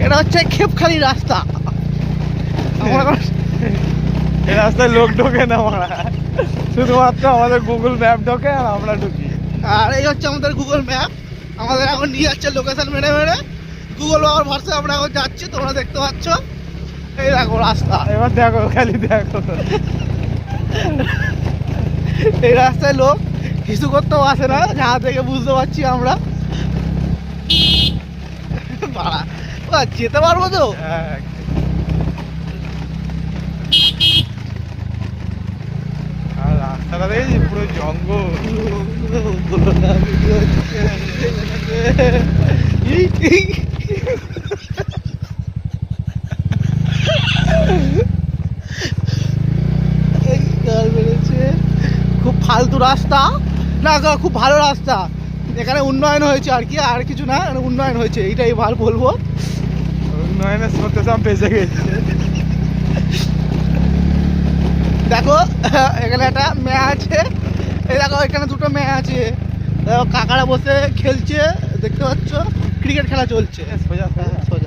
এটা হচ্ছে খেপখালি রাস্তা। এই রাস্তায় লোক ঢোকে না, আমরা শুধুমাত্র আমাদের গুগল ম্যাপ ঢোকে আর আমরা ঢুকি। আর এই হচ্ছে আমাদের গুগল ম্যাপ, আমাদের এখন নিয়ে যাচ্ছে লোকেশন মেরে মেরে। গুগল আর ভার্সে আমরা এখন যাচ্ছি, তোমরা দেখতে পাচ্ছ। এই দেখো রাস্তা, এবার দেখো, খালি দেখো। এই রাস্তায় লোক কিছু করতেও আসে না, যাহা থেকে বুঝতে পারছি আমরা। যেতে পারবো তো? হ্যাঁ, আর রাস্তাটা দেখেছি পুরো জঙ্গল। বলো না, ভিডিও হচ্ছে। এই গাল বেড়েছে। খুব ফালতু রাস্তা না, খুব ভালো রাস্তা। এখানে উন্নয়ন হয়েছে আর কি, আর কিছু না, উন্নয়ন হয়েছে, এইটাই ভালো বলবো। উন্নয়নের স্রোতে সব বেঁচে গেছে। দেখো এখানে একটা মেয়ে আছে, এই দেখো এখানে দুটো মেয়ে আছে, দেখো কাকারা বসে খেলছে, দেখতে পাচ্ছ ক্রিকেট খেলা চলছে। সোজা সোজা। সোজা